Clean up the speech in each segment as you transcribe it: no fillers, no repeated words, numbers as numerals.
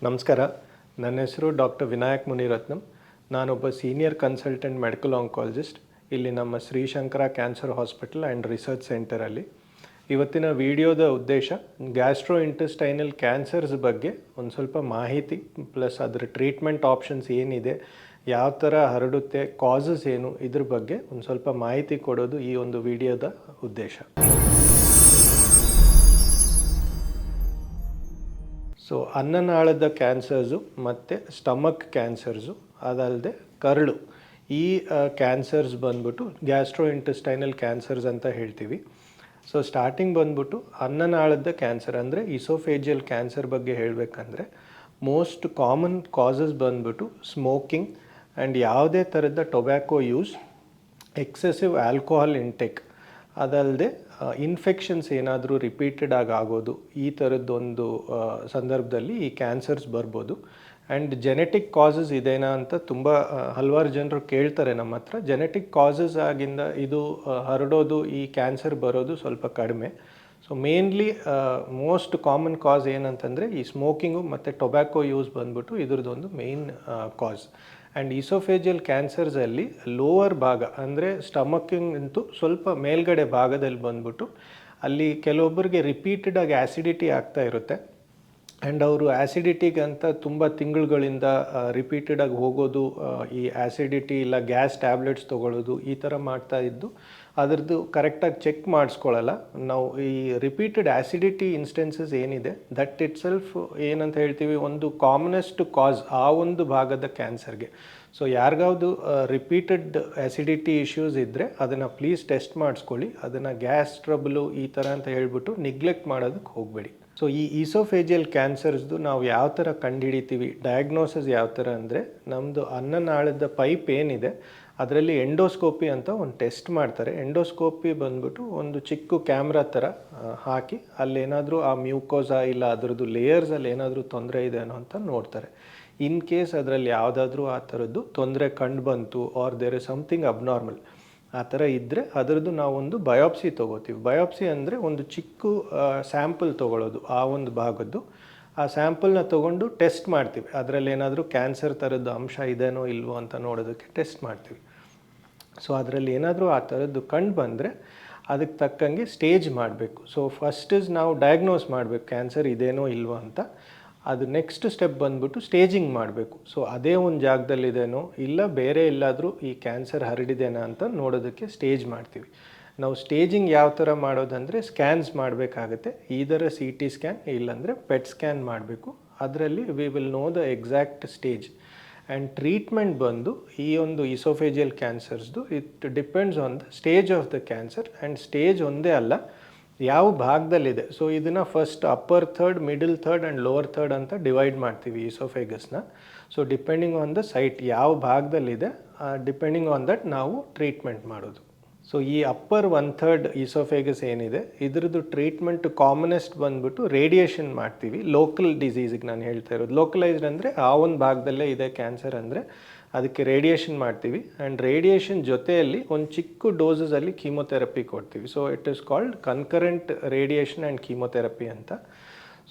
ನಮಸ್ಕಾರ. ನನ್ನ ಹೆಸರು ಡಾಕ್ಟರ್ ವಿನಾಯಕ್ ಮುನಿರತ್ನಂ. ನಾನೊಬ್ಬ ಸೀನಿಯರ್ ಕನ್ಸಲ್ಟೆಂಟ್ ಮೆಡಿಕಲ್ ಆಂಕಾಲಜಿಸ್ಟ್ ಇಲ್ಲಿ ನಮ್ಮ Srishankara cancer hospital and research ಸೆಂಟರಲ್ಲಿ. ಇವತ್ತಿನ ವಿಡಿಯೋದ ಉದ್ದೇಶ ಗ್ಯಾಸ್ಟ್ರೋ ಇಂಟೆಸ್ಟೈನಲ್ ಕ್ಯಾನ್ಸರ್ಸ್ ಬಗ್ಗೆ ಒಂದು ಸ್ವಲ್ಪ ಮಾಹಿತಿ ಪ್ಲಸ್ ಅದರ ಟ್ರೀಟ್ಮೆಂಟ್ ಆಪ್ಷನ್ಸ್ ಏನಿದೆ, ಯಾವ ಥರ ಹರಡುತ್ತೆ, ಕಾಸಸ್ ಏನು, ಇದ್ರ ಬಗ್ಗೆ ಒಂದು ಸ್ವಲ್ಪ ಮಾಹಿತಿ ಕೊಡೋದು ಈ ಒಂದು ವಿಡಿಯೋದ ಉದ್ದೇಶ. ಸೊ ಅನ್ನನಾಳದ ಕ್ಯಾನ್ಸರ್ಸು ಮತ್ತು ಸ್ಟಮಕ್ ಕ್ಯಾನ್ಸರ್ಸು ಅದಲ್ಲದೆ ಕರಳು, ಈ ಕ್ಯಾನ್ಸರ್ಸ್ ಬಂದ್ಬಿಟ್ಟು ಗ್ಯಾಸ್ಟ್ರೋ ಇಂಟೆಸ್ಟೈನಲ್ ಕ್ಯಾನ್ಸರ್ಸ್ ಅಂತ ಹೇಳ್ತೀವಿ. ಸೊ ಸ್ಟಾರ್ಟಿಂಗ್ ಬಂದ್ಬಿಟ್ಟು ಅನ್ನನಾಳದ ಕ್ಯಾನ್ಸರ್ ಅಂದರೆ ಇಸೋಫೇಜಿಯಲ್ ಕ್ಯಾನ್ಸರ್ ಬಗ್ಗೆ ಹೇಳಬೇಕಂದ್ರೆ ಮೋಸ್ಟ್ ಕಾಮನ್ ಕಾಸಸ್ ಬಂದ್ಬಿಟ್ಟು ಸ್ಮೋಕಿಂಗ್ ಆ್ಯಂಡ್ ಯಾವುದೇ ಥರದ tobacco use, excessive alcohol intake, ಅದಲ್ಲದೆ ಇನ್ಫೆಕ್ಷನ್ಸ್ ಏನಾದರೂ ರಿಪೀಟೆಡ್ ಆಗೋದು, ಈ ಥರದ್ದೊಂದು ಸಂದರ್ಭದಲ್ಲಿ ಈ ಕ್ಯಾನ್ಸರ್ಸ್ ಬರ್ಬೋದು. ಆ್ಯಂಡ್ ಜೆನೆಟಿಕ್ ಕಾಸಸ್ ಇದೇನಾ ಅಂತ ತುಂಬ ಹಲವಾರು ಜನರು ಕೇಳ್ತಾರೆ ನಮ್ಮ ಹತ್ರ. ಜೆನೆಟಿಕ್ ಕಾಸಸ್ ಆಗಿಂದ ಇದು ಹರಡೋದು, ಈ ಕ್ಯಾನ್ಸರ್ ಬರೋದು ಸ್ವಲ್ಪ ಕಡಿಮೆ. So mainly most common cause ಏನಂತಂದರೆ ಈ ಸ್ಮೋಕಿಂಗು ಮತ್ತು ಟೊಬ್ಯಾಕೋ ಯೂಸ್ ಬಂದ್ಬಿಟ್ಟು ಇದ್ರದ್ದೊಂದು ಮೇನ್ ಕಾಸ್. ಆ್ಯಂಡ್ ಇಸೋಫೇಜಿಯಲ್ ಕ್ಯಾನ್ಸರ್ಸಲ್ಲಿ ಲೋವರ್ ಭಾಗ ಅಂದರೆ ಸ್ಟಮಕ್ಕಿಂಗಂತೂ ಸ್ವಲ್ಪ ಮೇಲ್ಗಡೆ ಭಾಗದಲ್ಲಿ ಬಂದ್ಬಿಟ್ಟು ಅಲ್ಲಿ ಕೆಲವೊಬ್ಬರಿಗೆ ರಿಪೀಟೆಡಾಗಿ ಆ್ಯಸಿಡಿಟಿ ಆಗ್ತಾ ಇರುತ್ತೆ. ಆ್ಯಂಡ್ ಅವರು ಆ್ಯಸಿಡಿಟಿಗಂತ ತುಂಬ ತಿಂಗಳುಗಳಿಂದ ರಿಪೀಟೆಡಾಗಿ ಹೋಗೋದು, ಈ ಆ್ಯಸಿಡಿಟಿ ಇಲ್ಲ ಗ್ಯಾಸ್ ಟ್ಯಾಬ್ಲೆಟ್ಸ್ ತೊಗೊಳ್ಳೋದು, ಈ ಥರ ಮಾಡ್ತಾ ಇದ್ದು ಅದರದ್ದು ಕರೆಕ್ಟಾಗಿ ಚೆಕ್ ಮಾಡಿಸ್ಕೊಳ್ಳಲ್ಲ. ನಾವು ಈ ರಿಪೀಟೆಡ್ ಆ್ಯಸಿಡಿಟಿ ಇನ್ಸ್ಟೆನ್ಸಸ್ ಏನಿದೆ ದಟ್ ಇಟ್ ಸೆಲ್ಫ್ ಏನಂತ ಹೇಳ್ತೀವಿ, ಒಂದು ಕಾಮನೆಸ್ಟ್ ಕಾಸ್ ಆ ಒಂದು ಭಾಗದ ಕ್ಯಾನ್ಸರ್ಗೆ. ಸೊ ಯಾರಿಗಾವುದು ರಿಪೀಟೆಡ್ ಆ್ಯಸಿಡಿಟಿ ಇಶ್ಯೂಸ್ ಇದ್ದರೆ ಅದನ್ನು ಪ್ಲೀಸ್ ಟೆಸ್ಟ್ ಮಾಡಿಸ್ಕೊಳ್ಳಿ. ಅದನ್ನು ಗ್ಯಾಸ್ ಟ್ರಬಲು ಈ ಥರ ಅಂತ ಹೇಳ್ಬಿಟ್ಟು ನಿಗ್ಲೆಕ್ಟ್ ಮಾಡೋದಕ್ಕೆ ಹೋಗಬೇಡಿ. ಸೊ ಈ ಈಸೋಫೇಜಿಯಲ್ ಕ್ಯಾನ್ಸರ್ಸ್ದು ನಾವು ಯಾವ ಥರ ಕಂಡುಹಿಡಿತೀವಿ, ಡಯಾಗ್ನೋಸಿಸ್ ಯಾವ ಥರ ಅಂದರೆ ನಮ್ಮದು ಅನ್ನನಾಳದ ಪೈಪ್ ಏನಿದೆ ಅದರಲ್ಲಿ ಎಂಡೋಸ್ಕೋಪಿ ಅಂತ ಒಂದು ಟೆಸ್ಟ್ ಮಾಡ್ತಾರೆ. ಎಂಡೋಸ್ಕೋಪಿ ಬಂದ್ಬಿಟ್ಟು ಒಂದು ಚಿಕ್ಕ ಕ್ಯಾಮ್ರಾ ಥರ ಹಾಕಿ ಅಲ್ಲೇನಾದರೂ ಆ ಮ್ಯೂಕೋಸಾ ಇಲ್ಲ ಅದರದ್ದು ಲೇಯರ್ಸಲ್ಲಿ ಏನಾದರೂ ತೊಂದರೆ ಇದೆ ಅನ್ನೋ ಅಂತ ನೋಡ್ತಾರೆ. ಇನ್ ಕೇಸ್ ಅದರಲ್ಲಿ ಯಾವುದಾದ್ರೂ ಆ ಥರದ್ದು ತೊಂದರೆ ಕಂಡು ಬಂತು are there is something abnormal ಆ ಥರ ಇದ್ದರೆ ಅದರದ್ದು ನಾವೊಂದು ಬಯೋಪ್ಸಿ ತೊಗೋತೀವಿ. ಬಯೋಪ್ಸಿ ಅಂದರೆ ಒಂದು ಚಿಕ್ಕ ಸ್ಯಾಂಪಲ್ ತೊಗೊಳ್ಳೋದು ಆ ಒಂದು ಭಾಗದ್ದು. ಆ ಸ್ಯಾಂಪಲ್ನ ತೊಗೊಂಡು ಟೆಸ್ಟ್ ಮಾಡ್ತೀವಿ, ಅದರಲ್ಲಿ ಏನಾದರೂ ಕ್ಯಾನ್ಸರ್ ಥರದ್ದು ಅಂಶ ಇದೆನೋ ಇಲ್ವೋ ಅಂತ ನೋಡೋದಕ್ಕೆ ಟೆಸ್ಟ್ ಮಾಡ್ತೀವಿ. ಸೊ ಅದರಲ್ಲಿ ಏನಾದರೂ ಆ ಥರದ್ದು ಕಂಡು ಬಂದರೆ ಅದಕ್ಕೆ ತಕ್ಕಂಗೆ ಸ್ಟೇಜ್ ಮಾಡಬೇಕು. ಸೊ ಫಸ್ಟ್ ನಾವು ಡಯಾಗ್ನೋಸ್ ಮಾಡಬೇಕು ಕ್ಯಾನ್ಸರ್ ಇದೇನೋ ಇಲ್ವೋ ಅಂತ. ಅದು ನೆಕ್ಸ್ಟ್ ಸ್ಟೆಪ್ ಬಂದ್ಬಿಟ್ಟು ಸ್ಟೇಜಿಂಗ್ ಮಾಡಬೇಕು. ಸೊ ಅದೇ ಒಂದು ಜಾಗದಲ್ಲಿದೇನೋ ಇಲ್ಲ ಬೇರೆ ಎಲ್ಲಾದರೂ ಈ ಕ್ಯಾನ್ಸರ್ ಹರಡಿದೆನಾ ಅಂತ ನೋಡೋದಕ್ಕೆ ಸ್ಟೇಜ್ ಮಾಡ್ತೀವಿ. ನಾವು ಸ್ಟೇಜಿಂಗ್ ಯಾವ ಥರ ಮಾಡೋದಂದರೆ ಸ್ಕ್ಯಾನ್ಸ್ ಮಾಡಬೇಕಾಗತ್ತೆ. ಈದರ CT ಸ್ಕ್ಯಾನ್ ಇಲ್ಲಾಂದರೆ ಪೆಟ್ ಸ್ಕ್ಯಾನ್ ಮಾಡಬೇಕು. ಅದರಲ್ಲಿ we will know the exact stage. And treatment ಬಂದು ಈ ಒಂದು ಇಸೋಫೇಜಿಯಲ್ ಕ್ಯಾನ್ಸರ್ಸ್ದು it depends on the stage of the cancer. And stage ಒಂದೇ ಅಲ್ಲ, ಯಾವ ಭಾಗದಲ್ಲಿದೆ. ಸೊ ಇದನ್ನು first upper third, middle third and lower third ಅಂತ ಡಿವೈಡ್ ಮಾಡ್ತೀವಿ ಇಸೋಫೇಗಸ್ನ. So depending on the site ಯಾವ ಭಾಗದಲ್ಲಿದೆ, ಡಿಪೆಂಡಿಂಗ್ ಆನ್ ದಟ್ ನಾವು ಟ್ರೀಟ್ಮೆಂಟ್ ಮಾಡೋದು. ಸೊ ಈ ಅಪ್ಪರ್ 1/3 ಇಸೋಫೇಗಸ್ ಏನಿದೆ ಇದ್ರದ್ದು ಟ್ರೀಟ್ಮೆಂಟ್ ಕಾಮನೆಸ್ಟ್ ಬಂದ್ಬಿಟ್ಟು ರೇಡಿಯೇಷನ್ ಮಾಡ್ತೀವಿ. ಲೋಕಲ್ ಡಿಸೀಸಿಗೆ ನಾನು ಹೇಳ್ತಾ ಇರೋದು. ಲೋಕಲೈಸ್ಡ್ ಅಂದರೆ ಆ ಒಂದು ಭಾಗದಲ್ಲೇ ಇದೆ ಕ್ಯಾನ್ಸರ್ ಅಂದರೆ ಅದಕ್ಕೆ ರೇಡಿಯೇಷನ್ ಮಾಡ್ತೀವಿ. ಆ್ಯಂಡ್ ರೇಡಿಯೇಷನ್ ಜೊತೆಯಲ್ಲಿ ಒಂದು ಚಿಕ್ಕ ಡೋಸಸಲ್ಲಿ ಕೀಮೊಥೆರಪಿ ಕೊಡ್ತೀವಿ. So it is called concurrent radiation and chemotherapy ಅಂತ.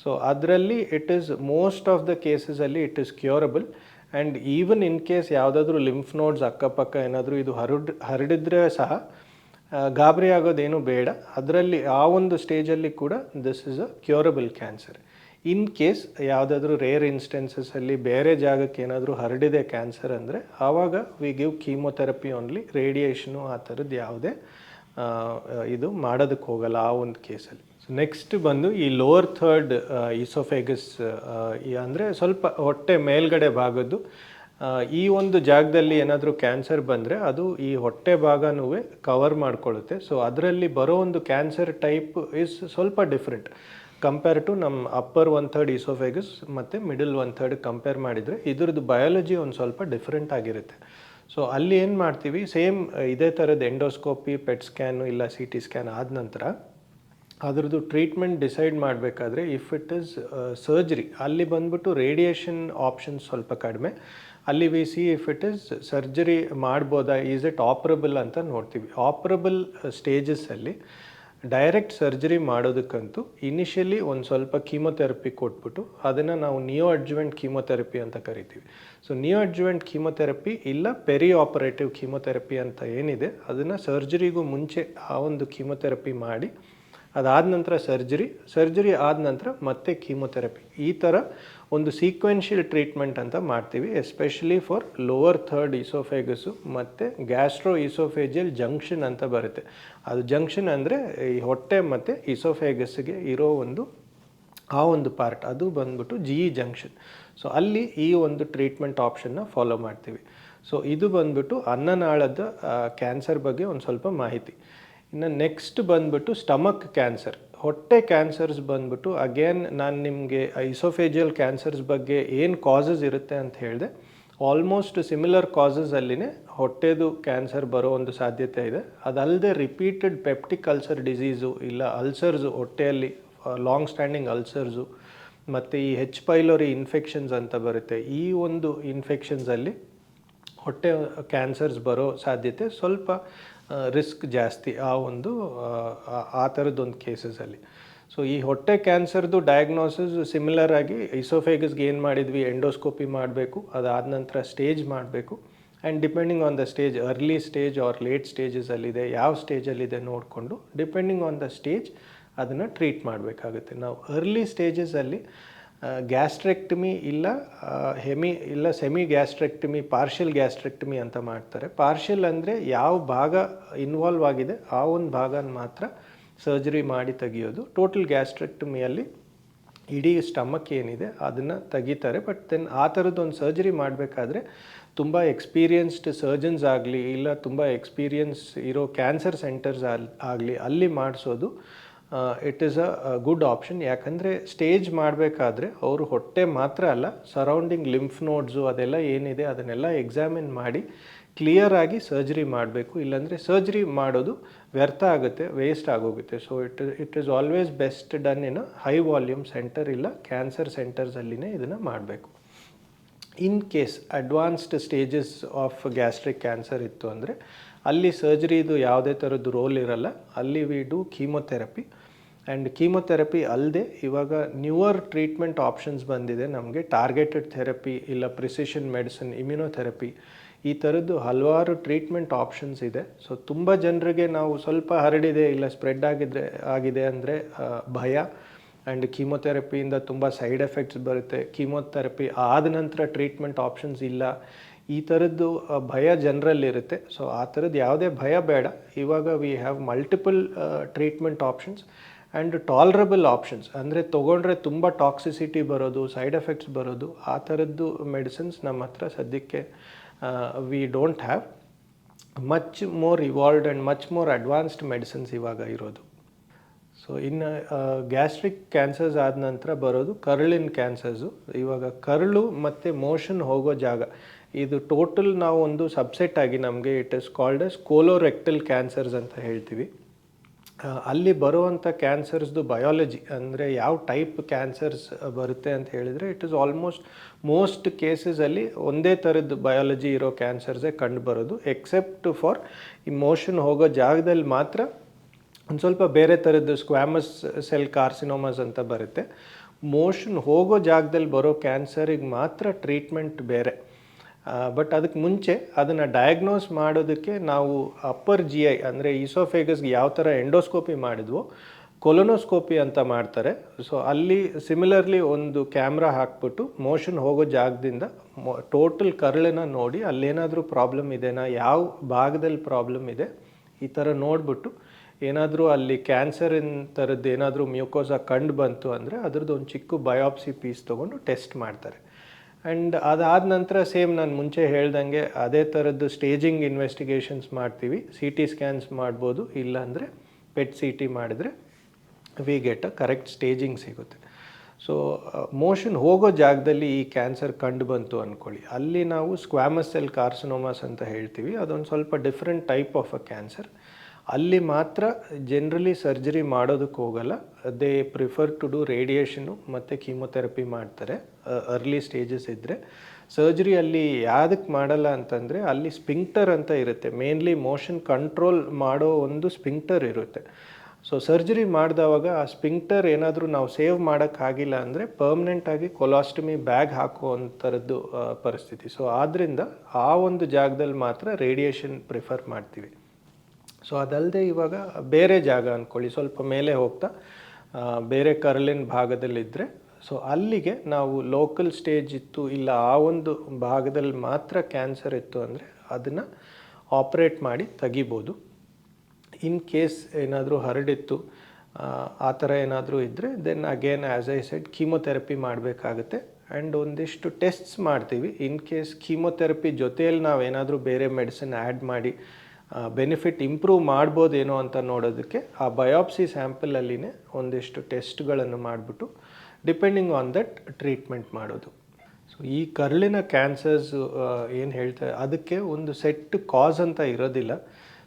ಸೊ ಅದರಲ್ಲಿ it is most of the ಕೇಸಸಲ್ಲಿ it is curable. And even in case ಯಾವುದಾದ್ರೂ ಲಿಂಫ್ ನೋಡ್ಸ್ ಅಕ್ಕಪಕ್ಕ ಏನಾದರೂ ಇದು ಹರಡಿದ್ರೆ ಸಹ ಗಾಬರಿ ಆಗೋದೇನು ಬೇಡ. ಅದರಲ್ಲಿ ಆ ಒಂದು ಸ್ಟೇಜಲ್ಲಿ ಕೂಡ this is a curable cancer. In case ಯಾವುದಾದ್ರೂ ರೇರ್ ಇನ್ಸ್ಟೆನ್ಸಸ್ಸಲ್ಲಿ ಬೇರೆ ಜಾಗಕ್ಕೆ ಏನಾದರೂ ಹರಡಿದೆ ಕ್ಯಾನ್ಸರ್ ಅಂದರೆ ಆವಾಗ we give chemotherapy only, radiation ಆ ಥರದ್ದು ಯಾವುದೇ ಇದು ಮಾಡೋದಕ್ಕೆ ಹೋಗಲ್ಲ ಆ ಒಂದು ಕೇಸಲ್ಲಿ. ಸೊ ನೆಕ್ಸ್ಟ್ ಬಂದು ಈ ಲೋವರ್ ಥರ್ಡ್ ಇಸೋಫೇಗಸ್ ಅಂದರೆ ಸ್ವಲ್ಪ ಹೊಟ್ಟೆ ಮೇಲ್ಗಡೆ ಭಾಗದ್ದು. ಈ ಒಂದು ಜಾಗದಲ್ಲಿ ಏನಾದರೂ ಕ್ಯಾನ್ಸರ್ ಬಂದರೆ ಅದು ಈ ಹೊಟ್ಟೆ ಭಾಗನೂ ಕವರ್ ಮಾಡ್ಕೊಳ್ಳುತ್ತೆ. ಸೊ ಅದರಲ್ಲಿ ಬರೋ ಒಂದು ಕ್ಯಾನ್ಸರ್ ಟೈಪ್ ಇಸ್ ಸ್ವಲ್ಪ ಡಿಫ್ರೆಂಟ್ ಕಂಪೇರ್ ಟು ನಮ್ಮ ಅಪ್ಪರ್ 1/3 ಇಸೋಫೇಗಸ್ ಮತ್ತು ಮಿಡಲ್ 1/3 ಕಂಪೇರ್ ಮಾಡಿದರೆ ಇದ್ರದ್ದು ಬಯಾಲಜಿ ಒಂದು ಸ್ವಲ್ಪ ಡಿಫ್ರೆಂಟ್ ಆಗಿರುತ್ತೆ. ಸೊ ಅಲ್ಲಿ ಏನು ಮಾಡ್ತೀವಿ, ಸೇಮ್ ಇದೇ ಥರದ ಎಂಡೋಸ್ಕೋಪಿ, ಪೆಟ್ ಸ್ಕ್ಯಾನು ಇಲ್ಲ CT ಸ್ಕ್ಯಾನ್ ಆದ ನಂತರ ಅದರದ್ದು ಟ್ರೀಟ್ಮೆಂಟ್ ಡಿಸೈಡ್ ಮಾಡಬೇಕಾದ್ರೆ ಇಫ್ ಇಟ್ ಈಸ್ ಸರ್ಜರಿ ಅಲ್ಲಿ ಬಂದ್ಬಿಟ್ಟು ರೇಡಿಯೇಷನ್ ಆಪ್ಷನ್ಸ್ ಸ್ವಲ್ಪ ಕಡಿಮೆ. ಅಲ್ಲಿ we see if it is surgery ಮಾಡ್ಬೋದಾ, ಈಸ್ ಇಟ್ ಆಪರಬಲ್ ಅಂತ ನೋಡ್ತೀವಿ. ಆಪರಬಲ್ ಸ್ಟೇಜಸ್ಸಲ್ಲಿ ಡೈರೆಕ್ಟ್ ಸರ್ಜರಿ ಮಾಡೋದಕ್ಕಂತೂ ಇನಿಷಿಯಲಿ ಒಂದು ಸ್ವಲ್ಪ ಕೀಮೊಥೆರಪಿ ಕೊಟ್ಬಿಟ್ಟು ಅದನ್ನು ನಾವು ನಿಯೋ ಅಡ್ಜುವೆಂಟ್ ಕೀಮೊಥೆರಪಿ ಅಂತ ಕರಿತೀವಿ. ಸೊ ನಿಯೋ ಅಡ್ಜುವೆಂಟ್ ಕೀಮೊಥೆರಪಿ ಇಲ್ಲ ಪೆರಿ ಆಪರೇಟಿವ್ ಕೀಮೊಥೆರಪಿ ಅಂತ ಏನಿದೆ ಅದನ್ನು ಸರ್ಜರಿಗೂ ಮುಂಚೆ ಆ ಒಂದು ಕೀಮೊಥೆರಪಿ ಮಾಡಿ ಅದಾದ ನಂತರ ಸರ್ಜರಿ ಆದ ನಂತರ ಮತ್ತೆ ಕೀಮೊಥೆರಪಿ, ಈ ಥರ ಒಂದು ಸೀಕ್ವೆನ್ಷಿಯಲ್ ಟ್ರೀಟ್ಮೆಂಟ್ ಅಂತ ಮಾಡ್ತೀವಿ. ಎಸ್ಪೆಷಲಿ ಫಾರ್ ಲೋವರ್ ಥರ್ಡ್ ಈಸೋಫೇಗಸ್ಸು ಮತ್ತು ಗ್ಯಾಸ್ಟ್ರೋ ಈಸೋಫೇಜಿಯಲ್ ಜಂಕ್ಷನ್ ಅಂತ ಬರುತ್ತೆ. ಅದು ಜಂಕ್ಷನ್ ಅಂದರೆ ಈ ಹೊಟ್ಟೆ ಮತ್ತು ಈಸೋಫೇಗಸ್ಗೆ ಇರೋ ಆ ಒಂದು ಪಾರ್ಟ್, ಅದು ಬಂದ್ಬಿಟ್ಟು GE ಜಂಕ್ಷನ್. ಸೊ ಅಲ್ಲಿ ಈ ಒಂದು ಟ್ರೀಟ್ಮೆಂಟ್ ಆಪ್ಷನ್ನ ಫಾಲೋ ಮಾಡ್ತೀವಿ. ಸೊ ಇದು ಬಂದ್ಬಿಟ್ಟು ಅನ್ನನಾಳದ ಕ್ಯಾನ್ಸರ್ ಬಗ್ಗೆ ಒಂದು ಸ್ವಲ್ಪ ಮಾಹಿತಿ. ಇನ್ನು ನೆಕ್ಸ್ಟ್ ಬಂದ್ಬಿಟ್ಟು ಸ್ಟಮಕ್ ಕ್ಯಾನ್ಸರ್, ಹೊಟ್ಟೆ ಕ್ಯಾನ್ಸರ್ಸ್ ಬಂದ್ಬಿಟ್ಟು ಅಗೇನ್ ನಾನು ನಿಮಗೆ ಇಸೋಫೇಜಿಯಲ್ ಕ್ಯಾನ್ಸರ್ಸ್ ಬಗ್ಗೆ ಏನು ಕಾಸಸ್ ಇರುತ್ತೆ ಅಂತ ಹೇಳಿದೆ. ಆಲ್ಮೋಸ್ಟ್ ಸಿಮಿಲರ್ ಕಾಸಸ್ ಅಲ್ಲಿನೇ ಹೊಟ್ಟೆದು ಕ್ಯಾನ್ಸರ್ ಬರೋ ಒಂದು ಸಾಧ್ಯತೆ ಇದೆ. ಅದಲ್ಲದೆ ರಿಪೀಟೆಡ್ ಪೆಪ್ಟಿಕ್ ಅಲ್ಸರ್ ಡಿಸೀಸು ಇಲ್ಲ ಅಲ್ಸರ್ಸು, ಹೊಟ್ಟೆಯಲ್ಲಿ ಲಾಂಗ್ ಸ್ಟ್ಯಾಂಡಿಂಗ್ ಅಲ್ಸರ್ಸು ಮತ್ತು ಈ H. ಪೈಲೋರಿ ಇನ್ಫೆಕ್ಷನ್ಸ್ ಅಂತ ಬರುತ್ತೆ. ಈ ಒಂದು ಇನ್ಫೆಕ್ಷನ್ಸಲ್ಲಿ ಹೊಟ್ಟೆ ಕ್ಯಾನ್ಸರ್ಸ್ ಬರೋ ಸಾಧ್ಯತೆ ಸ್ವಲ್ಪ ರಿಸ್ಕ್ ಜಾಸ್ತಿ ಆ ಥರದ್ದೊಂದು ಕೇಸಸಲ್ಲಿ. ಸೊ ಈ ಹೊಟ್ಟೆ ಕ್ಯಾನ್ಸರ್ದು ಡಯಾಗ್ನೋಸಿಸ್ ಸಿಮಿಲರ್ ಆಗಿ ಇಸೋಫೇಗಸ್ಗೆ ಏನು ಮಾಡಿದ್ವಿ, ಎಂಡೋಸ್ಕೋಪಿ ಮಾಡಬೇಕು, ಅದಾದ ನಂತರ ಸ್ಟೇಜ್ ಮಾಡಬೇಕು. And depending on the stage, early stage or late ಸ್ಟೇಜಸಲ್ಲಿದೆ, ಯಾವ ಸ್ಟೇಜಲ್ಲಿದೆ ನೋಡಿಕೊಂಡು ಡಿಪೆಂಡಿಂಗ್ ಆನ್ ದ ಸ್ಟೇಜ್ ಅದನ್ನು ಟ್ರೀಟ್ ಮಾಡಬೇಕಾಗುತ್ತೆ. ನಾವು ಅರ್ಲಿ ಸ್ಟೇಜಸಲ್ಲಿ ಗ್ಯಾಸ್ಟ್ರೆಕ್ಟಮಿ ಇಲ್ಲ ಸೆಮಿ ಗ್ಯಾಸ್ಟ್ರೆಕ್ಟಮಿ, ಪಾರ್ಷಿಯಲ್ ಗ್ಯಾಸ್ಟ್ರೆಕ್ಟಮಿ ಅಂತ ಮಾಡ್ತಾರೆ. ಪಾರ್ಷಿಯಲ್ ಅಂದರೆ ಯಾವ ಭಾಗ ಇನ್ವಾಲ್ವ್ ಆಗಿದೆ ಆ ಒಂದು ಭಾಗನ ಮಾತ್ರ ಸರ್ಜರಿ ಮಾಡಿ ತೆಗಿಯೋದು. ಟೋಟಲ್ ಗ್ಯಾಸ್ಟ್ರೆಕ್ಟಮಿಯಲ್ಲಿ ಇಡೀ ಸ್ಟಮಕ್ ಏನಿದೆ ಅದನ್ನು ತೆಗಿತಾರೆ. ಬಟ್ ದೆನ್ ಆ ಥರದ್ದೊಂದು ಸರ್ಜರಿ ಮಾಡಬೇಕಾದ್ರೆ ತುಂಬ ಎಕ್ಸ್ಪೀರಿಯನ್ಸ್ಡ್ ಸರ್ಜನ್ಸ್ ಆಗಲಿ ಇಲ್ಲ ತುಂಬ ಎಕ್ಸ್ಪೀರಿಯನ್ಸ್ ಇರೋ ಕ್ಯಾನ್ಸರ್ ಸೆಂಟರ್ಸ್ ಆಗಲಿ ಅಲ್ಲಿ ಮಾಡಿಸೋದು it is a good option. ಯಾಕಂದರೆ ಸ್ಟೇಜ್ ಮಾಡಬೇಕಾದ್ರೆ ಅವರು ಹೊಟ್ಟೆ ಮಾತ್ರ ಅಲ್ಲ, ಸರೌಂಡಿಂಗ್ ಲಿಂಫ್ ನೋಡ್ಸು ಅದೆಲ್ಲ ಏನಿದೆ ಅದನ್ನೆಲ್ಲ ಎಕ್ಸಾಮಿನ್ ಮಾಡಿ ಕ್ಲಿಯರ್ ಆಗಿ ಸರ್ಜರಿ ಮಾಡಬೇಕು. ಇಲ್ಲಾಂದರೆ ಸರ್ಜರಿ ಮಾಡೋದು ವ್ಯರ್ಥ ಆಗುತ್ತೆ, ವೇಸ್ಟ್ ಆಗೋಗುತ್ತೆ. So it is always best done in a high volume centre ಇಲ್ಲ ಕ್ಯಾನ್ಸರ್ ಸೆಂಟರ್ಸಲ್ಲಿನೇ ಇದನ್ನು ಮಾಡಬೇಕು. In case advanced stages of gastric cancer ಇತ್ತು ಅಂದರೆ ಅಲ್ಲಿ ಸರ್ಜರಿದು ಯಾವುದೇ ಥರದ್ದು ರೋಲ್ ಇರಲ್ಲ. ಅಲ್ಲಿ we do chemotherapy. And chemotherapy ಅಲ್ಲದೆ ಇವಾಗ ನ್ಯೂವರ್ ಟ್ರೀಟ್ಮೆಂಟ್ ಆಪ್ಷನ್ಸ್ ಬಂದಿದೆ ನಮಗೆ. ಟಾರ್ಗೆಟೆಡ್ ಥೆರಪಿ ಇಲ್ಲ ಪ್ರಿಸಿಷನ್ ಮೆಡಿಸಿನ್, ಇಮ್ಯುನೊಥೆರಪಿ, ಈ ಥರದ್ದು ಹಲವಾರು ಟ್ರೀಟ್ಮೆಂಟ್ ಆಪ್ಷನ್ಸ್ ಇದೆ. ಸೊ ತುಂಬ ಜನರಿಗೆ ನಾವು ಸ್ವಲ್ಪ ಹರಡಿದೆ ಇಲ್ಲ ಸ್ಪ್ರೆಡ್ ಆಗಿದೆ ಅಂದರೆ ಭಯ. ಆ್ಯಂಡ್ ಕೀಮೊಥೆರಪಿಯಿಂದ ತುಂಬ ಸೈಡ್ ಎಫೆಕ್ಟ್ಸ್ ಬರುತ್ತೆ, ಕೀಮೊಥೆರಪಿ ಆದ ನಂತರ ಟ್ರೀಟ್ಮೆಂಟ್ ಆಪ್ಷನ್ಸ್ ಇಲ್ಲ, ಈ ಥರದ್ದು ಭಯ ಜನರಲ್ಲಿರುತ್ತೆ. ಸೊ ಆ ಥರದ್ದು ಯಾವುದೇ ಭಯ ಬೇಡ. ಇವಾಗ we have multiple treatment options and tolerable options. ಅಂದರೆ ತೊಗೊಂಡ್ರೆ ತುಂಬ ಟಾಕ್ಸಿಸಿಟಿ ಬರೋದು, ಸೈಡ್ ಎಫೆಕ್ಟ್ಸ್ ಬರೋದು, ಆ ಥರದ್ದು ಮೆಡಿಸಿನ್ಸ್ ನಮ್ಮ ಹತ್ರ ಸದ್ಯಕ್ಕೆ we don't have. Much more evolved and much more advanced medicines ಇವಾಗ ಇರೋದು. ಸೊ ಇನ್ನು ಗ್ಯಾಸ್ಟ್ರಿಕ್ ಕ್ಯಾನ್ಸರ್ಸ್ ಆದ ನಂತರ ಬರೋದು ಕರುಳಿನ ಕ್ಯಾನ್ಸರ್ಸು. ಇವಾಗ ಕರುಳು ಮತ್ತು ಮೋಷನ್ ಹೋಗೋ ಜಾಗ ಇದು ಟೋಟಲ್ ನಾವು ಒಂದು ಸಬ್ಸೆಟ್ ಆಗಿ ನಮಗೆ it is called as colorectal cancers ಅಂತ ಹೇಳ್ತೀವಿ. ಅಲ್ಲಿ ಬರುವಂಥ ಕ್ಯಾನ್ಸರ್ಸ್ದು ಬಯಾಲಜಿ ಅಂದರೆ ಯಾವ ಟೈಪ್ ಕ್ಯಾನ್ಸರ್ಸ್ ಬರುತ್ತೆ ಅಂತ ಹೇಳಿದರೆ ಇಟ್ ಇಸ್ ಆಲ್ಮೋಸ್ಟ್ ಮೋಸ್ಟ್ ಕೇಸಸಲ್ಲಿ ಒಂದೇ ಥರದ್ದು ಬಯಾಲಜಿ ಇರೋ ಕ್ಯಾನ್ಸರ್ಸೇ ಕಂಡು ಬರೋದು. ಎಕ್ಸೆಪ್ಟ್ ಫಾರ್ ಈ ಮೋಷನ್ ಹೋಗೋ ಜಾಗದಲ್ಲಿ ಮಾತ್ರ ಒಂದು ಸ್ವಲ್ಪ ಬೇರೆ ಥರದ್ದು ಸ್ಕ್ವಾಮಸ್ ಸೆಲ್ ಕಾರ್ಸಿನೋಮಸ್ ಅಂತ ಬರುತ್ತೆ. ಮೋಷನ್ ಹೋಗೋ ಜಾಗದಲ್ಲಿ ಬರೋ ಕ್ಯಾನ್ಸರಿಗೆ ಮಾತ್ರ ಟ್ರೀಟ್ಮೆಂಟ್ ಬೇರೆ. ಬಟ್ ಅದಕ್ಕೆ ಮುಂಚೆ ಅದನ್ನು ಡಯಾಗ್ನೋಸ್ ಮಾಡೋದಕ್ಕೆ ನಾವು ಅಪ್ಪರ್ GI ಅಂದರೆ ಈಸೋಫೇಗಸ್ಗೆ ಯಾವ ಥರ ಎಂಡೋಸ್ಕೋಪಿ ಮಾಡಿದ್ವೋ ಕೊಲೊನೋಸ್ಕೋಪಿ ಅಂತ ಮಾಡ್ತಾರೆ. ಸೊ ಅಲ್ಲಿ ಸಿಮಿಲರ್ಲಿ ಒಂದು ಕ್ಯಾಮ್ರಾ ಹಾಕ್ಬಿಟ್ಟು ಮೋಷನ್ ಹೋಗೋ ಜಾಗದಿಂದ ಟೋಟಲ್ ಕರುಳನ್ನ ನೋಡಿ ಅಲ್ಲೇನಾದರೂ ಪ್ರಾಬ್ಲಮ್ ಇದೆನಾ, ಯಾವ ಭಾಗದಲ್ಲಿ ಪ್ರಾಬ್ಲಮ್ ಇದೆ ಈ ಥರ ನೋಡಿಬಿಟ್ಟು ಏನಾದರೂ ಅಲ್ಲಿ ಕ್ಯಾನ್ಸರಿನ ಥರದ್ದು ಏನಾದರೂ ಮ್ಯೂಕೋಸಾ ಕಂಡು ಬಂತು ಅಂದರೆ ಅದ್ರದ್ದು ಒಂದು ಚಿಕ್ಕ ಬಯಾಪ್ಸಿ ಪೀಸ್ ತೊಗೊಂಡು ಟೆಸ್ಟ್ ಮಾಡ್ತಾರೆ. ಆ್ಯಂಡ್ ಅದಾದ ನಂತರ ಸೇಮ್ ನಾನು ಮುಂಚೆ ಹೇಳ್ದಂಗೆ ಅದೇ ಥರದ್ದು ಸ್ಟೇಜಿಂಗ್ ಇನ್ವೆಸ್ಟಿಗೇಷನ್ಸ್ ಮಾಡ್ತೀವಿ. CT ಸ್ಕ್ಯಾನ್ಸ್ ಮಾಡ್ಬೋದು, ಇಲ್ಲಾಂದರೆ PET CT ಮಾಡಿದ್ರೆ we get a correct staging ಸಿಗುತ್ತೆ. ಸೊ ಮೋಷನ್ ಹೋಗೋ ಜಾಗದಲ್ಲಿ ಈ ಕ್ಯಾನ್ಸರ್ ಕಂಡು ಬಂತು ಅಂದ್ಕೊಳ್ಳಿ, ಅಲ್ಲಿ ನಾವು ಸ್ಕ್ವಾಮಸ್ ಸೆಲ್ ಕಾರ್ಸಿನೋಮಾಸ್ ಅಂತ ಹೇಳ್ತೀವಿ. ಅದೊಂದು ಸ್ವಲ್ಪ different type of a cancer. ಅಲ್ಲಿ ಮಾತ್ರ ಜನರಲಿ ಸರ್ಜರಿ ಮಾಡೋದಕ್ಕೆ ಹೋಗಲ್ಲ, they prefer to do radiation ಮತ್ತು ಕೀಮೊಥೆರಪಿ ಮಾಡ್ತಾರೆ ಅರ್ಲಿ ಸ್ಟೇಜಸ್ ಇದ್ದರೆ. ಸರ್ಜರಿ ಅಲ್ಲಿ ಯಾವುದಕ್ಕೆ ಮಾಡಲ್ಲ ಅಂತಂದರೆ ಅಲ್ಲಿ ಸ್ಪಿಂಕ್ಟರ್ ಅಂತ ಇರುತ್ತೆ, ಮೇನ್ಲಿ ಮೋಷನ್ ಕಂಟ್ರೋಲ್ ಮಾಡೋ ಒಂದು ಸ್ಪಿಂಕ್ಟರ್ ಇರುತ್ತೆ. ಸೊ ಸರ್ಜರಿ ಮಾಡಿದವಾಗ ಆ ಸ್ಪಿಂಕ್ಟರ್ ಏನಾದರೂ ನಾವು ಸೇವ್ ಮಾಡೋಕ್ಕಾಗಿಲ್ಲ ಅಂದರೆ ಪರ್ಮನೆಂಟಾಗಿ ಕೊಲಾಸ್ಟಮಿ ಬ್ಯಾಗ್ ಹಾಕುವಂಥರದ್ದು ಪರಿಸ್ಥಿತಿ. ಸೊ ಆದ್ದರಿಂದ ಆ ಒಂದು ಜಾಗದಲ್ಲಿ ಮಾತ್ರ ರೇಡಿಯೇಷನ್ ಪ್ರಿಫರ್ ಮಾಡ್ತೀವಿ. ಸೊ ಅದಲ್ಲದೆ ಇವಾಗ ಬೇರೆ ಜಾಗ ಅಂದ್ಕೊಳ್ಳಿ, ಸ್ವಲ್ಪ ಮೇಲೆ ಹೋಗ್ತಾ ಬೇರೆ ಕರಳಿನ ಭಾಗದಲ್ಲಿದ್ದರೆ, ಸೊ ಅಲ್ಲಿಗೆ ನಾವು ಲೋಕಲ್ ಸ್ಟೇಜ್ ಇತ್ತು ಇಲ್ಲ ಆ ಒಂದು ಭಾಗದಲ್ಲಿ ಮಾತ್ರ ಕ್ಯಾನ್ಸರ್ ಇತ್ತು ಅಂದರೆ ಅದನ್ನು ಆಪ್ರೇಟ್ ಮಾಡಿ ತೆಗಿಬೋದು. ಇನ್ ಕೇಸ್ ಏನಾದರೂ ಹರಡಿತ್ತು ಆ ಥರ ಏನಾದರೂ ಇದ್ದರೆ then again as I said chemotherapy ಮಾಡಬೇಕಾಗುತ್ತೆ. ಆ್ಯಂಡ್ ಒಂದಿಷ್ಟು ಟೆಸ್ಟ್ಸ್ ಮಾಡ್ತೀವಿ. ಇನ್ ಕೇಸ್ ಕೀಮೊಥೆರಪಿ ಜೊತೆಯಲ್ಲಿ ನಾವೇನಾದರೂ ಬೇರೆ ಮೆಡಿಸಿನ್ ಆ್ಯಡ್ ಮಾಡಿ ಬೆನಿಫಿಟ್ ಇಂಪ್ರೂವ್ ಮಾಡ್ಬೋದೇನೋ ಅಂತ ನೋಡೋದಕ್ಕೆ ಆ ಬಯಾಪ್ಸಿ ಸ್ಯಾಂಪಲಲ್ಲಿನೇ ಒಂದಿಷ್ಟು ಟೆಸ್ಟ್ಗಳನ್ನು ಮಾಡಿಬಿಟ್ಟು ಡಿಪೆಂಡಿಂಗ್ ಆನ್ ದಟ್ ಟ್ರೀಟ್ಮೆಂಟ್ ಮಾಡೋದು. ಸೊ ಈ ಕರುಳಿನ ಕ್ಯಾನ್ಸರ್ಸ್ ಏನು ಹೇಳ್ತಾರೆ ಅದಕ್ಕೆ ಒಂದು ಸೆಟ್ ಕಾಸ್ ಅಂತ ಇರೋದಿಲ್ಲ.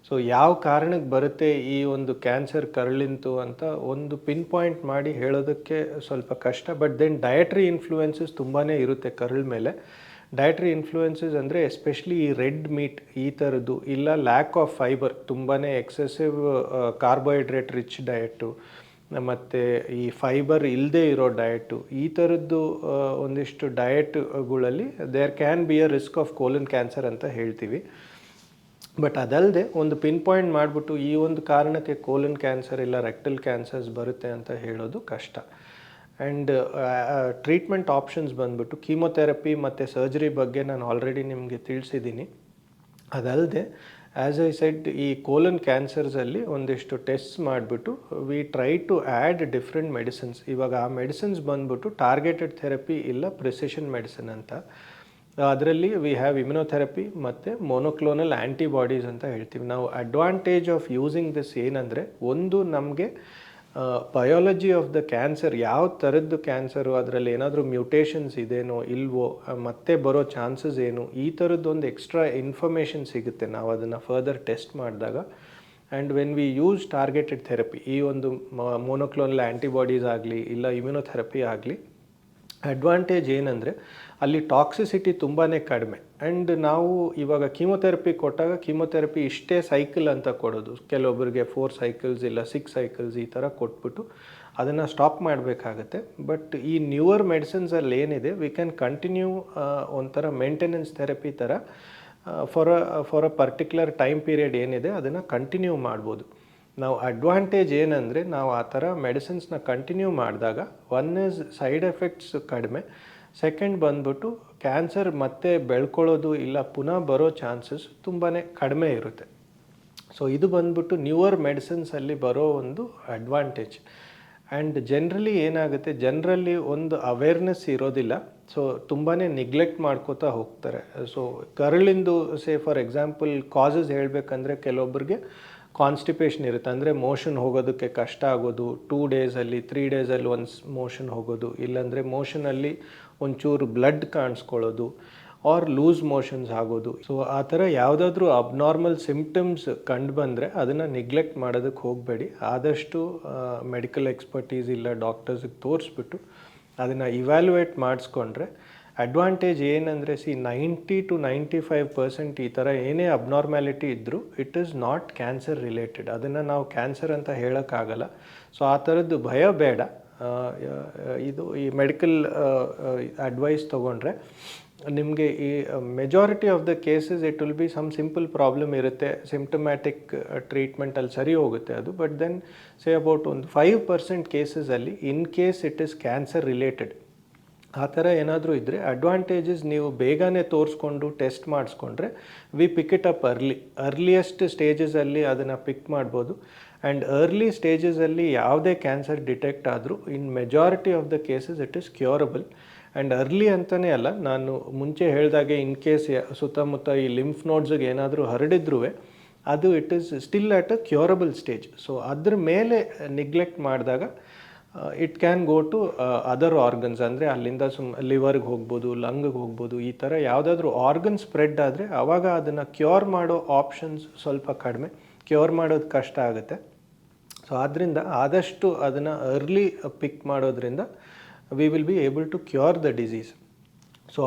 ಸೊ ಯಾವ ಕಾರಣಕ್ಕೆ ಬರುತ್ತೆ ಈ ಒಂದು ಕ್ಯಾನ್ಸರ್ ಕರುಳಿಂತು ಅಂತ ಒಂದು ಪಿನ್ ಪಾಯಿಂಟ್ ಮಾಡಿ ಹೇಳೋದಕ್ಕೆ ಸ್ವಲ್ಪ ಕಷ್ಟ. ಬಟ್ ದೆನ್ ಡಯಟ್ರಿ ಇನ್ಫ್ಲೂಯೆನ್ಸಸ್ ತುಂಬಾ ಇರುತ್ತೆ ಕರುಳ ಮೇಲೆ. ಡಯಟ್ರಿ ಇನ್ಫ್ಲೂಯೆನ್ಸಸ್ ಅಂದರೆ ಎಸ್ಪೆಷಲಿ ಈ ರೆಡ್ ಮೀಟ್ ಈ ಥರದ್ದು, ಇಲ್ಲ ಲ್ಯಾಕ್ ಆಫ್ ಫೈಬರ್, ತುಂಬಾ ಎಕ್ಸೆಸಿವ್ ಕಾರ್ಬೋಹೈಡ್ರೇಟ್ ರಿಚ್ ಡಯಟು, ಮತ್ತು ಈ ಫೈಬರ್ ಇಲ್ಲದೆ ಇರೋ ಡಯಟು, ಈ ಥರದ್ದು ಒಂದಿಷ್ಟು ಡಯಟ್ಗಳಲ್ಲಿ there can be a risk of colon cancer ಅಂತ ಹೇಳ್ತೀವಿ. ಬಟ್ ಅದಲ್ಲದೆ ಒಂದು ಪಿನ್ ಪಾಯಿಂಟ್ ಮಾಡಿಬಿಟ್ಟು ಈ ಒಂದು ಕಾರಣಕ್ಕೆ ಕೋಲನ್ ಕ್ಯಾನ್ಸರ್ ಇಲ್ಲ ರೆಕ್ಟಲ್ ಕ್ಯಾನ್ಸರ್ಸ್ ಬರುತ್ತೆ ಅಂತ ಹೇಳೋದು ಕಷ್ಟ. ಆ್ಯಂಡ್ ಟ್ರೀಟ್ಮೆಂಟ್ ಆಪ್ಷನ್ಸ್ ಬಂದ್ಬಿಟ್ಟು ಕೀಮೊಥೆರಪಿ ಮತ್ತು ಸರ್ಜರಿ ಬಗ್ಗೆ ನಾನು ಆಲ್ರೆಡಿ ನಿಮಗೆ ತಿಳಿಸಿದ್ದೀನಿ. ಅದಲ್ಲದೆ ಆ್ಯಸ್ ಐ ಸೆಡ್ ಈ ಕೋಲನ್ ಕ್ಯಾನ್ಸರ್ಸಲ್ಲಿ ಒಂದಿಷ್ಟು ಟೆಸ್ಟ್ ಮಾಡಿಬಿಟ್ಟು we try to add different medicines. ಇವಾಗ ಆ ಮೆಡಿಸಿನ್ಸ್ ಬಂದ್ಬಿಟ್ಟು ಟಾರ್ಗೆಟೆಡ್ ಥೆರಪಿ ಇಲ್ಲ ಪ್ರಿಸಿಷನ್ ಮೆಡಿಸಿನ್ ಅಂತ. ಅದರಲ್ಲಿ ವಿ ಹ್ಯಾವ್ ಇಮ್ಯುನೊಥೆರಪಿ ಮತ್ತು ಮೊನೊಕ್ಲೋನಲ್ ಆ್ಯಂಟಿಬಾಡೀಸ್ ಅಂತ ಹೇಳ್ತೀವಿ. ನಾವು ಅಡ್ವಾಂಟೇಜ್ ಆಫ್ ಯೂಸಿಂಗ್ ದಿಸ್ ಏನಂದರೆ, ಒಂದು ನಮಗೆ ಬಯಾಲಜಿ ಆಫ್ ದ ಕ್ಯಾನ್ಸರ್, ಯಾವ ಥರದ್ದು ಕ್ಯಾನ್ಸರು, ಅದರಲ್ಲಿ ಏನಾದರೂ ಮ್ಯೂಟೇಷನ್ಸ್ ಇದೇನೋ ಇಲ್ವೋ, ಮತ್ತೆ ಬರೋ ಚಾನ್ಸಸ್ ಏನು, ಈ ಥರದ್ದೊಂದು ಎಕ್ಸ್ಟ್ರಾ ಇನ್ಫಾರ್ಮೇಷನ್ ಸಿಗುತ್ತೆ ನಾವು ಅದನ್ನು ಫರ್ದರ್ ಟೆಸ್ಟ್ ಮಾಡಿದಾಗ. And when we use targeted therapy, ಈ ಒಂದು ಮೊನೊಕ್ಲೋನಲ್ ಆ್ಯಂಟಿಬಾಡೀಸ್ ಆಗಲಿ ಇಲ್ಲ ಇಮ್ಯುನೊಥೆರಪಿ ಆಗಲಿ, ಅಡ್ವಾಂಟೇಜ್ ಏನಂದರೆ ಅಲ್ಲಿ ಟಾಕ್ಸಿಸಿಟಿ ತುಂಬಾ ಕಡಿಮೆ. ಆ್ಯಂಡ್ ನಾವು ಇವಾಗ ಕೀಮೊಥೆರಪಿ ಕೊಟ್ಟಾಗ ಕೀಮೊಥೆರಪಿ ಇಷ್ಟೇ ಸೈಕಲ್ ಅಂತ ಕೊಡೋದು, ಕೆಲವೊಬ್ಬರಿಗೆ 4 ಸೈಕಲ್ಸ್ ಇಲ್ಲ 6 ಸೈಕಲ್ಸ್ ಈ ಥರ ಕೊಟ್ಬಿಟ್ಟು ಅದನ್ನು ಸ್ಟಾಪ್ ಮಾಡಬೇಕಾಗತ್ತೆ. ಬಟ್ ಈ ನ್ಯೂವರ್ ಮೆಡಿಸಿನ್ಸಲ್ಲಿ ಏನಿದೆ, ವಿ ಕ್ಯಾನ್ ಕಂಟಿನ್ಯೂ ಒಂಥರ ಮೇಂಟೆನೆನ್ಸ್ ಥೆರಪಿ ಥರ for a particular time period ಏನಿದೆ ಅದನ್ನು ಕಂಟಿನ್ಯೂ ಮಾಡ್ಬೋದು. ನಾವು ಅಡ್ವಾಂಟೇಜ್ ಏನಂದರೆ, ನಾವು ಆ ಥರ ಮೆಡಿಸಿನ್ಸ್ನ ಕಂಟಿನ್ಯೂ ಮಾಡಿದಾಗ ಒನ್ ಈಸ್ ಸೈಡ್ ಎಫೆಕ್ಟ್ಸ್ ಕಡಿಮೆ, ಸೆಕೆಂಡ್ ಬಂದ್ಬಿಟ್ಟು ಕ್ಯಾನ್ಸರ್ ಮತ್ತೆ ಬೆಳ್ಕೊಳ್ಳೋದು ಇಲ್ಲ ಪುನಃ ಬರೋ ಚಾನ್ಸಸ್ ತುಂಬಾ ಕಡಿಮೆ ಇರುತ್ತೆ. ಸೊ ಇದು ಬಂದ್ಬಿಟ್ಟು ನ್ಯೂವರ್ ಮೆಡಿಸಿನ್ಸಲ್ಲಿ ಬರೋ ಒಂದು ಅಡ್ವಾಂಟೇಜ್. ಆ್ಯಂಡ್ ಜನರಲಿ ಏನಾಗುತ್ತೆ, ಜನರಲ್ಲಿ ಒಂದು ಅವೇರ್ನೆಸ್ ಇರೋದಿಲ್ಲ. ಸೊ ತುಂಬಾ ನೆಗ್ಲೆಕ್ಟ್ ಮಾಡ್ಕೋತಾ ಹೋಗ್ತಾರೆ. ಸೊ ಕರುಳಿಂದು ಫಾರ್ ಎಕ್ಸಾಂಪಲ್ ಕಾಸಸ್ ಹೇಳಬೇಕಂದ್ರೆ, ಕೆಲವೊಬ್ಬರಿಗೆ ಕಾನ್ಸ್ಟಿಪೇಷನ್ ಇರುತ್ತೆ, ಅಂದರೆ ಮೋಷನ್ ಹೋಗೋದಕ್ಕೆ ಕಷ್ಟ ಆಗೋದು, 2 ಡೇಸಲ್ಲಿ 3 ಡೇಸಲ್ಲಿ ಒನ್ಸ್ ಮೋಷನ್ ಹೋಗೋದು, ಇಲ್ಲಾಂದರೆ ಮೋಷನಲ್ಲಿ ಒಂಚೂರು ಬ್ಲಡ್ ಕಾಣಿಸ್ಕೊಳ್ಳೋದು, ಆರ್ ಲೂಸ್ ಮೋಷನ್ಸ್ ಆಗೋದು. ಸೊ ಆ ಥರ ಯಾವುದಾದ್ರೂ ಅಬ್ನಾರ್ಮಲ್ ಸಿಮ್ಟಮ್ಸ್ ಕಂಡು ಬಂದರೆ ಅದನ್ನು ನೆಗ್ಲೆಕ್ಟ್ ಮಾಡೋದಕ್ಕೆ ಹೋಗಬೇಡಿ. ಆದಷ್ಟು ಮೆಡಿಕಲ್ ಎಕ್ಸ್ಪರ್ಟೀಸ್ ಇಲ್ಲ ಡಾಕ್ಟರ್ಸಿಗೆ ತೋರಿಸ್ಬಿಟ್ಟು ಅದನ್ನು ಇವ್ಯಾಲ್ಯುಯೇಟ್ ಮಾಡಿಸ್ಕೊಂಡ್ರೆ ಅಡ್ವಾಂಟೇಜ್ ಏನಂದರೆ, 90 to 95% ಈ ಥರ ಏನೇ ಅಬ್ನಾರ್ಮ್ಯಾಲಿಟಿ ಇದ್ದರೂ it is not cancer related. ಅದನ್ನು ನಾವು ಕ್ಯಾನ್ಸರ್ ಅಂತ ಹೇಳೋಕ್ಕಾಗಲ್ಲ. ಸೊ ಆ ಥರದ್ದು ಭಯ ಬೇಡ. ಇದು ಈ ಮೆಡಿಕಲ್ ಅಡ್ವೈಸ್ ತೊಗೊಂಡ್ರೆ ನಿಮಗೆ ಈ majority of the cases it will be some simple problem ಇರುತ್ತೆ, ಸಿಂಪ್ಟಮ್ಯಾಟಿಕ್ ಟ್ರೀಟ್ಮೆಂಟಲ್ಲಿ ಸರಿ ಹೋಗುತ್ತೆ ಅದು. ಬಟ್ ದೆನ್ ಅಬೌಟ್ ಒಂದು 5% ಕೇಸಸಲ್ಲಿ in case it is cancer related, ಆ ಥರ ಏನಾದರೂ ಇದ್ದರೆ ಅಡ್ವಾಂಟೇಜಸ್ ನೀವು ಬೇಗನೆ ತೋರಿಸ್ಕೊಂಡು ಟೆಸ್ಟ್ ಮಾಡಿಸ್ಕೊಂಡ್ರೆ we pick it up earliest ಸ್ಟೇಜಸಲ್ಲಿ ಅದನ್ನು ಪಿಕ್ ಮಾಡ್ಬೋದು. ಆ್ಯಂಡ್ ಅರ್ಲಿ ಸ್ಟೇಜಸಲ್ಲಿ ಯಾವುದೇ ಕ್ಯಾನ್ಸರ್ ಡಿಟೆಕ್ಟ್ ಆದರೂ ಇನ್ majority of the cases it is curable. And early ಅಂತಲೇ ಅಲ್ಲ, ನಾನು ಮುಂಚೆ ಹೇಳಿದಾಗೆ ಇನ್ ಕೇಸ್ ಸುತ್ತಮುತ್ತ ಈ ಲಿಂಫ್ ನೋಡ್ಸಿಗೆ ಏನಾದರೂ ಹರಡಿದ್ರೂ ಅದು it is still at a curable stage. So ಅದ್ರ ಮೇಲೆ ನೆಗ್ಲೆಕ್ಟ್ ಮಾಡಿದಾಗ it can go to other organs, ಅಂದರೆ ಅಲ್ಲಿಂದ ಲಿವರ್ಗೆ ಹೋಗ್ಬೋದು, ಲಂಗ್ಗೆ ಹೋಗ್ಬೋದು. ಈ ಥರ ಯಾವುದಾದ್ರೂ ಆರ್ಗನ್ ಸ್ಪ್ರೆಡ್ ಆದರೆ ಆವಾಗ ಅದನ್ನು ಕ್ಯೂರ್ ಮಾಡೋ ಆಪ್ಷನ್ಸ್ ಸ್ವಲ್ಪ ಕಡಿಮೆ, ಕ್ಯೂರ್ ಮಾಡೋದು ಕಷ್ಟ ಆಗುತ್ತೆ. ಸೊ ಆದ್ದರಿಂದ ಆದಷ್ಟು ಅದನ್ನು ಅರ್ಲಿ ಪಿಕ್ ಮಾಡೋದ್ರಿಂದ we will be able to cure the disease. So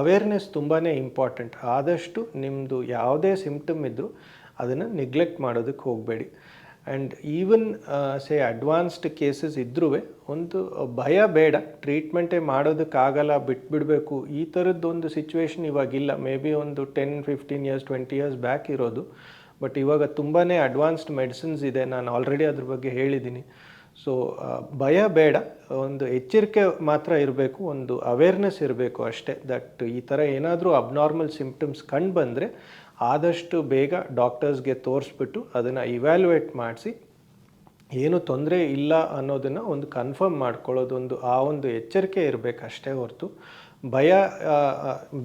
awareness ತುಂಬಾ ಇಂಪಾರ್ಟೆಂಟ್. ಆದಷ್ಟು ನಿಮ್ಮದು ಯಾವುದೇ ಸಿಮ್ಟಮ್ ಇದ್ದರೂ ಅದನ್ನು ನೆಗ್ಲೆಕ್ಟ್ ಮಾಡೋದಕ್ಕೆ ಹೋಗಬೇಡಿ. And even say advanced cases ಇದ್ರೂ ಒಂದು ಭಯ ಬೇಡ, ಟ್ರೀಟ್ಮೆಂಟೇ ಮಾಡೋದಕ್ಕಾಗಲ್ಲ ಬಿಟ್ಬಿಡಬೇಕು ಈ ಥರದ್ದೊಂದು ಸಿಚುವೇಶನ್ ಇವಾಗಿಲ್ಲ. ಮೇ ಬಿ ಒಂದು 10-15 ಇಯರ್ಸ್ 20 ಇಯರ್ಸ್ ಬ್ಯಾಕ್ ಇರೋದು. ಬಟ್ ಇವಾಗ ತುಂಬಾ ಅಡ್ವಾನ್ಸ್ಡ್ ಮೆಡಿಸಿನ್ಸ್ ಇದೆ, ನಾನು ಆಲ್ರೆಡಿ ಅದ್ರ ಬಗ್ಗೆ ಹೇಳಿದ್ದೀನಿ. ಸೊ ಭಯ ಬೇಡ, ಒಂದು ಎಚ್ಚರಿಕೆ ಮಾತ್ರ ಇರಬೇಕು, ಒಂದು ಅವೇರ್ನೆಸ್ ಇರಬೇಕು ಅಷ್ಟೇ. ದಟ್ ಈ ಥರ ಏನಾದರೂ ಅಬ್ನಾರ್ಮಲ್ ಸಿಂಪ್ಟಮ್ಸ್ ಕಂಡು ಬಂದರೆ ಆದಷ್ಟು ಬೇಗ ಡಾಕ್ಟರ್ಸ್ಗೆ ತೋರಿಸ್ಬಿಟ್ಟು ಅದನ್ನು ಇವ್ಯಾಲ್ಯೂಯೇಟ್ ಮಾಡಿಸಿ ಏನು ತೊಂದರೆ ಇಲ್ಲ ಅನ್ನೋದನ್ನು ಒಂದು ಕನ್ಫರ್ಮ್ ಮಾಡ್ಕೊಳ್ಳೋದೊಂದು ಆ ಒಂದು ಎಚ್ಚರಿಕೆ ಇರಬೇಕಷ್ಟೇ ಹೊರತು ಭಯ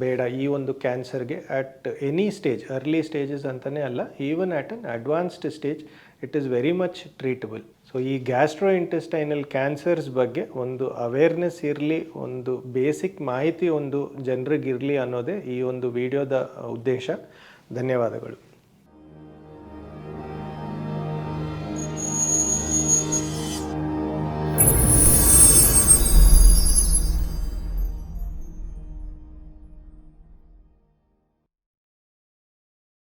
ಬೇಡ. ಈ ಒಂದು ಕ್ಯಾನ್ಸರ್ಗೆ at any stage, early stages ಅಂತಲೇ ಅಲ್ಲ, even at an advanced stage it is very much treatable. So ಈ ಗ್ಯಾಸ್ಟ್ರೋ ಇಂಟೆಸ್ಟೈನಲ್ ಕ್ಯಾನ್ಸರ್ಸ್ ಬಗ್ಗೆ ಒಂದು ಅವೇರ್ನೆಸ್ ಇರಲಿ, ಒಂದು ಬೇಸಿಕ್ ಮಾಹಿತಿ ಒಂದು ಜನರಿಗಿರಲಿ ಅನ್ನೋದೇ ಈ ಒಂದು ವಿಡಿಯೋದ ಉದ್ದೇಶ. ಧನ್ಯವಾದಗಳು.